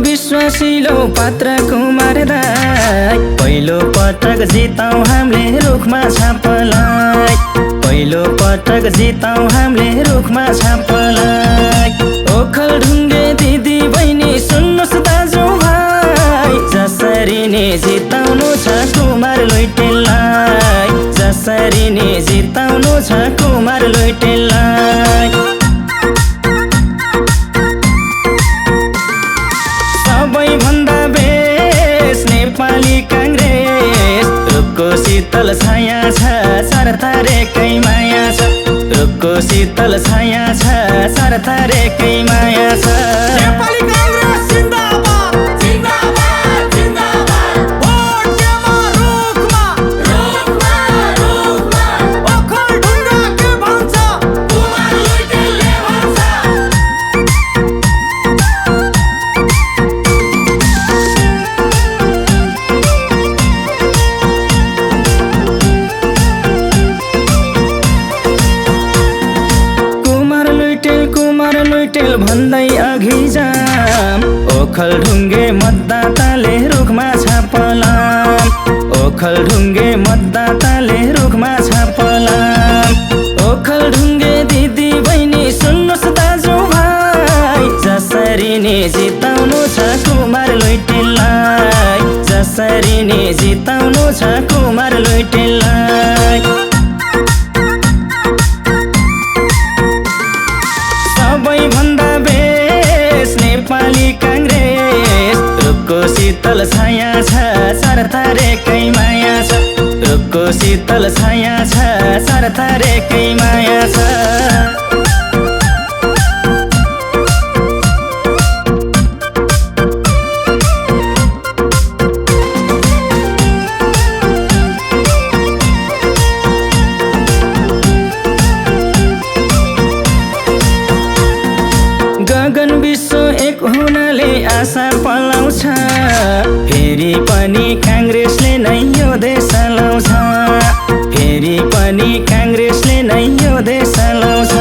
विश्वासिलो पात्र कुमार दाई पहिलो पटक जिताऊ हामीले रुखमा छापलाई पहिलो पटक जिताऊ हामीले रुखमा छापलाई ओखलढुङ्गे दिदी बहिनी सुन्नुस् दाजु भाइ जसरी नि जिताउनु छ कुमार लुइटेललाई जसरी नि जिताउनु छ कुमार लुइटेललाई सबैभन्दा बेस नेपाली काङ्ग्रेस रुखको शीतल छाया छ सरथारेकै माया छ रुखको शीतल छाया छ सरथारेकै माया छ नेपाली काङ्ग्रेस जिन्दाबाद जिन्दाबाद जिन्दाबाद भोट केमा रुखमा रुखमा रुखमा ओखलढुङ्गा के भन्छ कुमार लुइटेलले भन्छ भन्दै अघि जाम ओखलढुङ्गे मतदाताले रुखमा छापलाम ओखलढुङ्गे मतदाताले रुखमा छापलाम ओखलढुङ्गे दिदी बहिनी सुन्नुस् दाजु भाइ जसरी नि जिताउनु छ कुमार लुइटेललाई जसरी नि जिताउनु छ कुमार लुइटेललाई सबैभन्दा बेस नेपाली काङ्ग्रेस रुखको शीतल छाया छ सरथारेकै माया छ रुखको शीतल छाया छ सरथारेकै माया छ गगन विश्व एक हुनाले आशा पलाउँछ फेरि पनि काङ्ग्रेसले नै यो देश चलाउँछ फेरि पनि काङ्ग्रेसले नै यो देश चलाउँछ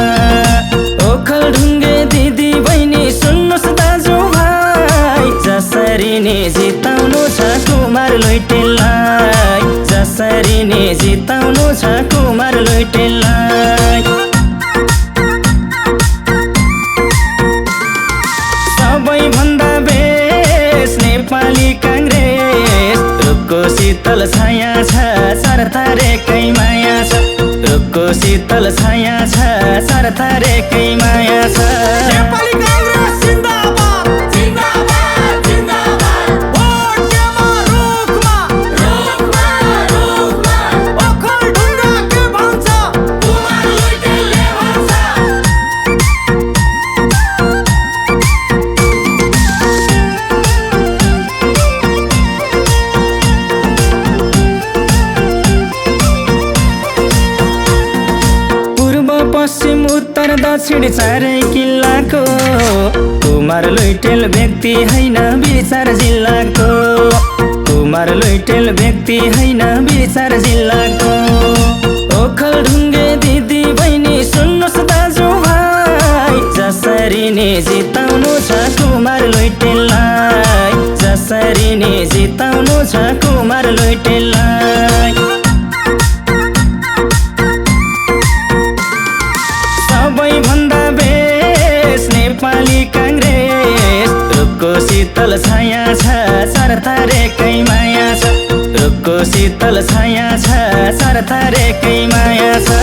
ओखलढुङ्गे दिदी बहिनी सुन्नुस् दाजु भाइ जसरी नि जिताउनु छ कुमार लुइटेललाई जसरी नि जिताउनु छ कुमार लुइटेललाई सबैभन्दा बेस नेपाली काङ्ग्रेस रुखको शीतल छाया छ सरथारेकै माया छ रुखको शीतल छाया छ सरथारेकै माया छ नेपाली काङ्ग्रेस जिन्दाबाद जिन्दाबाद जिन्दाबाद भोट केमा रुखमा रुखमा रुखमा ओखलढुङ्गा के भन्छ कुमार लुइटेलले भन्छ पश्चिम उत्तर दक्षिण चारै किल्लाको कुमार लुइटेल व्यक्ति होइन विचार जिल्लाको कुमार लुइटेल व्यक्ति होइन विचार जिल्लाको ओखलढुङ्गे दिदी बहिनी सुन्नुस् दाजु भाइ जसरी नि जिताउनु छ कुमार लुइटेललाई जसरी नि जिताउनु छ कुमार लुइटेललाई सबैभन्दा बेस नेपाली काङ्ग्रेस रुखको शीतल छाया छ सरथारेकै माया छ रुखको शीतल छाया छ सरथारेकै माया छ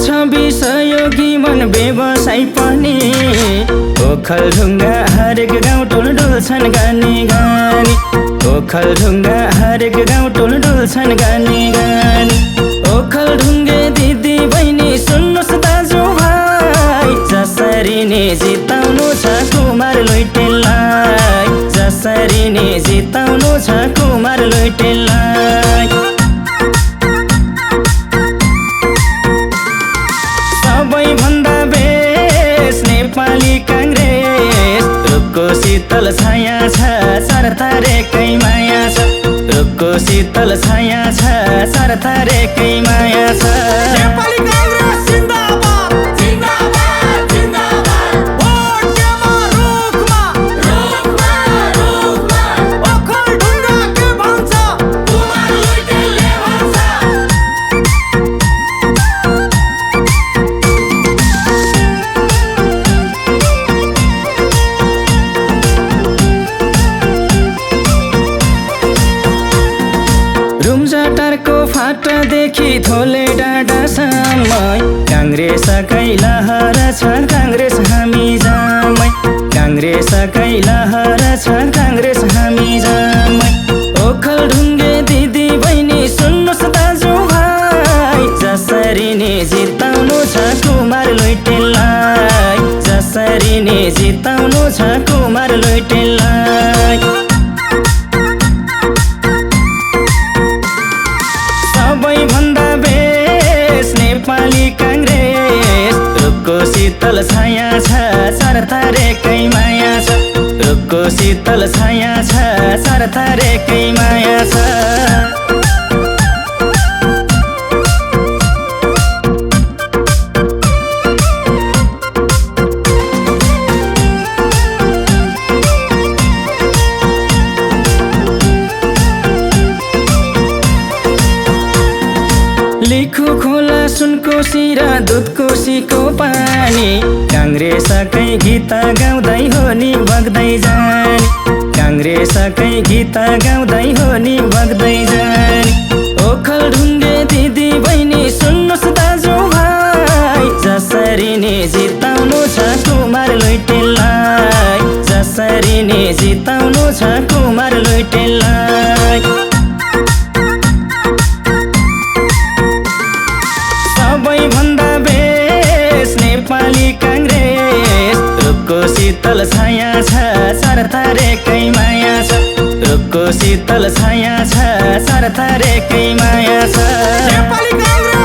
छवि सहयोगी मन व्यवसाय पनि ओखलढुङ्गा हरेक गाउँ टोल डुल्छन् गानी गानी ओखलढुङ्गा हरेक गाउँ टोल डुल्छन् गानी गानी ओखलढुङ्गे दिदी बहिनी सुन्नुहोस् दाजुभाइ जसरी नि जिताउनु छ कुमार लुइटेललाई जसरी नि जिताउनु छ कुमार लुइटेललाई सबैभन्दा बेस नेपाली काङ्ग्रेस रुखको शीतल छाया छ सरतारेकै माया छ रुखको शीतल छाया छ सरतारेकै माया छ नेपाली कांग्रेस जिंदाबाद जिंदाबाद जिंदाबाद भोट केमा रुखमा रुखमा रुखमा ओखलढुङ्गा के भन्छ कुमार लुइटेलले भन्छ रुम्जाटारको फाटादेखि थोले डाँडासम्म काङ्ग्रेसकै लहर छ काङ्ग्रेस हामी जामै काङ्ग्रेसकै लहर छ काङ्ग्रेस हामी जामै ओखलढुङ्गे दिदी बहिनी सुन्नुहोस् दाजुभाइ जसरी नि जिताउनु छ कुमार लुइटेललाई जसरी नि जिताउनु छ कुमार लुइटेललाई सबैभन्दा बेस नेपाली काङ्ग्रेस रुखको शीतल छाया छ सरतारेकै माया छ रुखको शीतल छाया छ सरतारेकै माया छ लिखु खोला सुनकोशी र दुधकोशीको पानी काङ्ग्रेसकै गीत गाउँदै हो नि बग्दै जाने काङ्ग्रेसकै गीत गाउँदै हो नि बग्दै जाने ओखलढुङ्गे दिदी बहिनी सुन्नुहोस् दाजुभाइ जसरी नि जिताउनु छ कुमार लुइटेललाई जसरी नि जिताउनु छ कुमार लुइटेललाई सबैभन्दा बेस नेपाली काङ्ग्रेस रुखको शीतल छाया छ सरतारेकै माया छ रुखको शीतल छाया छ सरतारेकै माया छ नेपाली कांग्रेस